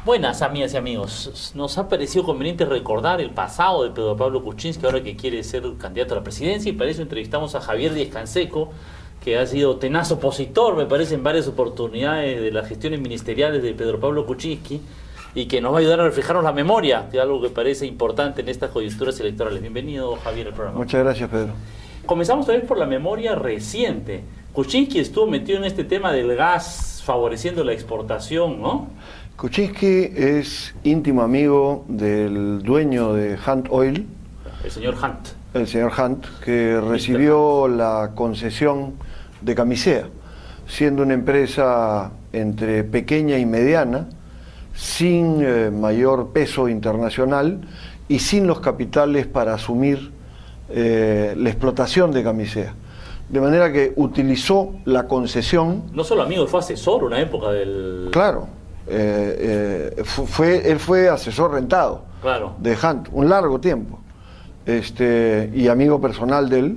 Buenas, amigas y amigos. Nos ha parecido conveniente recordar el pasado de Pedro Pablo Kuczynski, ahora que quiere ser candidato a la presidencia, y para eso entrevistamos a Javier Díez-Canseco, que ha sido tenaz opositor, me parece, en varias oportunidades de las gestiones ministeriales de Pedro Pablo Kuczynski, y que nos va a ayudar a reflejarnos la memoria, que es algo que parece importante en estas coyunturas electorales. Bienvenido, Javier, al programa. Muchas gracias, Pedro. Comenzamos tal vez por la memoria reciente. Kuczynski estuvo metido en este tema del gas, favoreciendo la exportación, ¿no? Kuczynski es íntimo amigo del dueño de Hunt Oil, El señor Hunt. el señor Hunt, que recibió la concesión de Camisea, siendo una empresa entre pequeña y mediana, sin mayor peso internacional y sin los capitales para asumir la explotación de Camisea. De manera que utilizó la concesión. No solo amigo, fue asesor una época del... Claro. Él fue asesor rentado, Claro. de Hunt un largo tiempo, y amigo personal de él,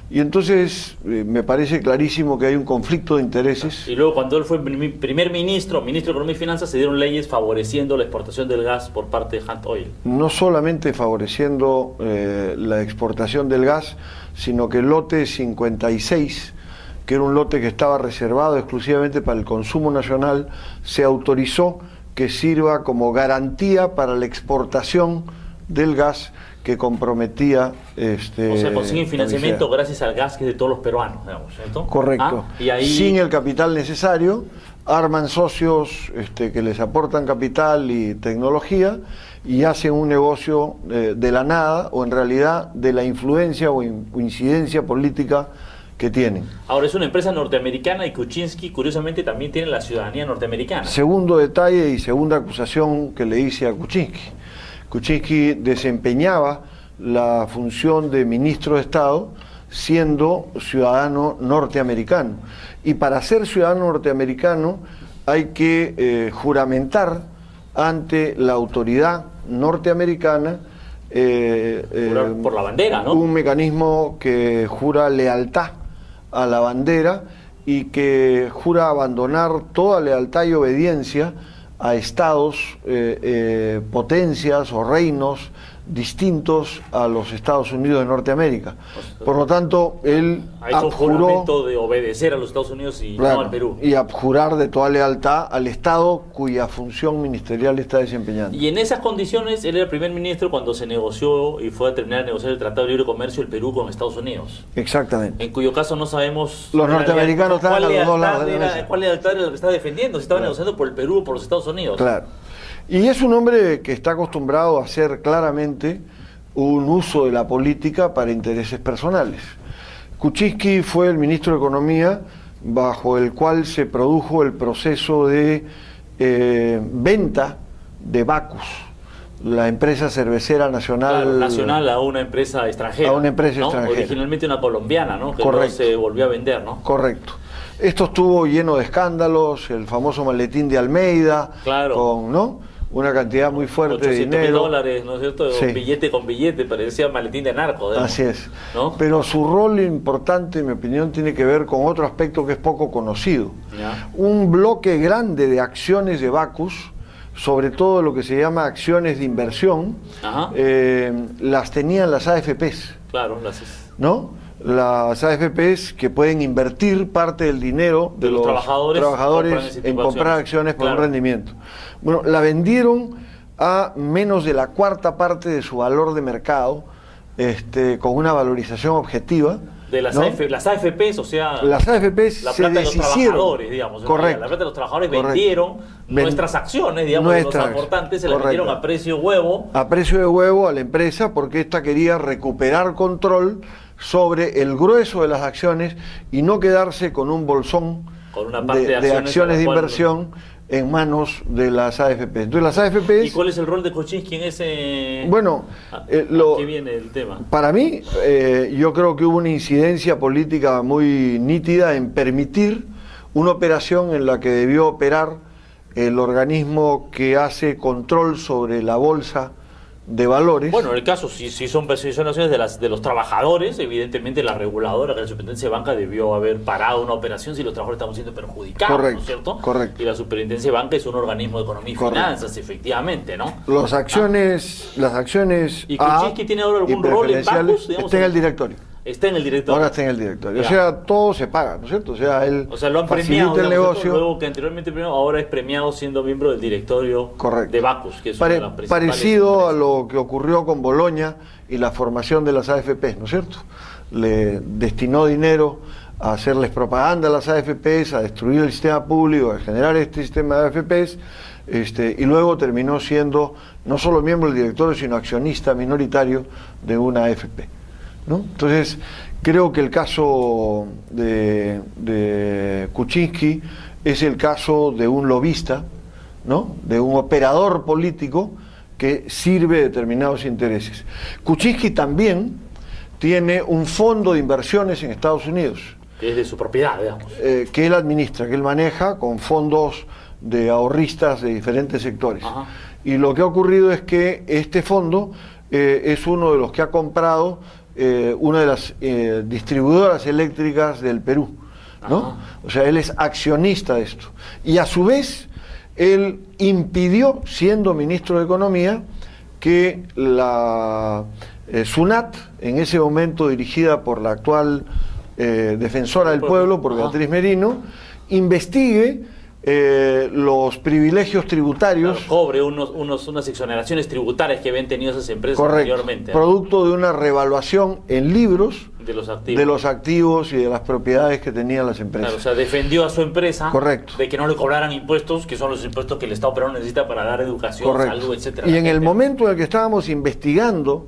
y entonces me parece clarísimo que hay un conflicto de intereses. Y luego cuando él fue primer ministro, ministro de Economía y Finanzas, se dieron leyes favoreciendo la exportación del gas por parte de Hunt Oil. No solamente favoreciendo la exportación del gas, sino que el lote 56, que era un lote que estaba reservado exclusivamente para el consumo nacional, se autorizó que sirva como garantía para la exportación del gas que comprometía... o sea, consiguen financiamiento gracias al gas que es de todos los peruanos, digamos, ¿cierto? Correcto. Y ahí... Sin el capital necesario, arman socios que les aportan capital y tecnología y hacen un negocio de la nada, o en realidad de la influencia o incidencia política que tienen. Ahora, es una empresa norteamericana y Kuczynski, curiosamente, también tiene la ciudadanía norteamericana. Segundo detalle y segunda acusación que le hice a Kuczynski. Kuczynski desempeñaba la función de ministro de Estado siendo ciudadano norteamericano. Y para ser ciudadano norteamericano hay que juramentar ante la autoridad norteamericana Jurar por la bandera, ¿no? un mecanismo que jura lealtad a la bandera y que jura abandonar toda lealtad y obediencia a estados, potencias o reinos distintos a los Estados Unidos de Norteamérica. Por lo tanto, él ha hecho un juramento de obedecer a los Estados Unidos y claro, no al Perú. y abjurar de toda lealtad al Estado cuya función ministerial está desempeñando. Y en esas condiciones, él era primer ministro cuando se negoció y fue a terminar de negociar el Tratado de Libre Comercio del Perú con Estados Unidos. Exactamente. En cuyo caso no sabemos... Los norteamericanos estaban a los dos lados de la mesa. ¿Cuál lealtad era la que estaba defendiendo? Si estaba negociando por el Perú o por los Estados Unidos. Claro. Y es un hombre que está acostumbrado a hacer claramente un uso de la política para intereses personales. Kuczynski fue el ministro de Economía bajo el cual se produjo el proceso de venta de Bacus, la empresa cervecera nacional. Claro, nacional a una empresa extranjera. A una empresa ¿no? extranjera. Originalmente una colombiana, ¿no? Que Correcto. no se volvió a vender, ¿no? Correcto. Esto estuvo lleno de escándalos, el famoso maletín de Almeida, Claro. con, ¿no?, una cantidad muy fuerte de dinero. $800.000, ¿no es cierto? Sí. Billete con billete, parecía maletín de narco. Digamos, Así es. ¿no? Pero su rol importante, en mi opinión, tiene que ver con otro aspecto que es poco conocido. Ya. Un bloque grande de acciones de Bacus, sobre todo lo que se llama acciones de inversión, Ajá. las tenían las AFPs, Claro, ¿no? Las AFPs que pueden invertir parte del dinero de los trabajadores en comprar acciones por un rendimiento. Bueno, la vendieron a menos de la cuarta parte de su valor de mercado, con una valorización objetiva. De las, ¿no? las AFPs, o sea, las AFPs la se plata de los deshicieron. trabajadores, digamos. Correcto. La plata de los trabajadores Correcto. vendieron nuestras acciones, digamos, de los aportantes, se las vendieron a precio huevo. A precio de huevo a la empresa, porque ésta quería recuperar control sobre el grueso de las acciones y no quedarse con un bolsón con una parte de acciones de inversión en manos de las AFPs. Entonces las AFPs... ¿Y cuál es el rol de Kuczynski en ese...? Bueno, ¿qué viene el tema? Para mí, yo creo que hubo una incidencia política muy nítida en permitir una operación en la que debió operar el organismo que hace control sobre la bolsa de valores. Bueno, en el caso, si son acciones de los trabajadores, evidentemente la reguladora, que la Superintendencia de Banca, debió haber parado una operación si los trabajadores estaban siendo perjudicados, correcto, ¿no es cierto? Correcto. Y la Superintendencia de Banca es un organismo de economía y correcto. finanzas, efectivamente, ¿no? Las acciones ¿Y Kuczynski tiene ahora algún rol en Bacus? Está en el directorio. Está en el directorio. Ahora está en el directorio. Ya. O sea, todo se paga, ¿no es cierto? O sea, él lo han facilita premiado, el negocio. Luego que anteriormente premiado, ahora es premiado siendo miembro del directorio correcto. de Bacus, que es una de las principales parecido empresas. a lo que ocurrió con Boloña y la formación de las AFPs, ¿no es cierto? Le destinó dinero a hacerles propaganda a las AFPs, a destruir el sistema público, a generar este sistema de AFPs, y luego terminó siendo no solo miembro del directorio, sino accionista minoritario de una AFP, ¿no? Entonces, creo que el caso de Kuczynski es el caso de un lobista, ¿no? De un operador político que sirve determinados intereses. Kuczynski también tiene un fondo de inversiones en Estados Unidos. Que es de su propiedad, digamos. Que él administra, que él maneja con fondos de ahorristas de diferentes sectores. Ajá. Y lo que ha ocurrido es que este fondo es uno de los que ha comprado una de las distribuidoras eléctricas del Perú, ¿no? Ajá. O sea, él es accionista de esto. Y a su vez, él impidió, siendo ministro de Economía, que la SUNAT, en ese momento dirigida por la actual defensora del pueblo, por Beatriz Merino, investigue los privilegios tributarios. Claro, cobre unas exoneraciones tributarias que habían tenido esas empresas correcto, anteriormente, ¿no? Producto de una revaluación en libros de los activos y de las propiedades que tenían las empresas. Claro, o sea, defendió a su empresa correcto. de que no le cobraran impuestos, que son los impuestos que el Estado peruano necesita para dar educación, correcto. salud, etcétera. Y en el momento en el que estábamos investigando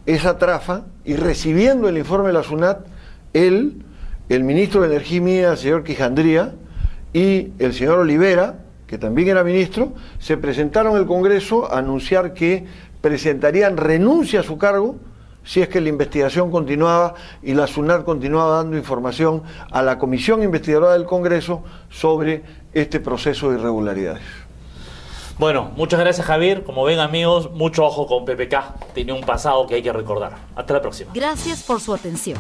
esa trafa y recibiendo el informe de la SUNAT, el ministro de Energía y Minas, el señor Quijandría, y el señor Olivera, que también era ministro, se presentaron al Congreso a anunciar que presentarían renuncia a su cargo si es que la investigación continuaba y la SUNAT continuaba dando información a la Comisión Investigadora del Congreso sobre este proceso de irregularidades. Bueno, muchas gracias, Javier. Como ven, amigos, mucho ojo con PPK. Tiene un pasado que hay que recordar. Hasta la próxima. Gracias por su atención.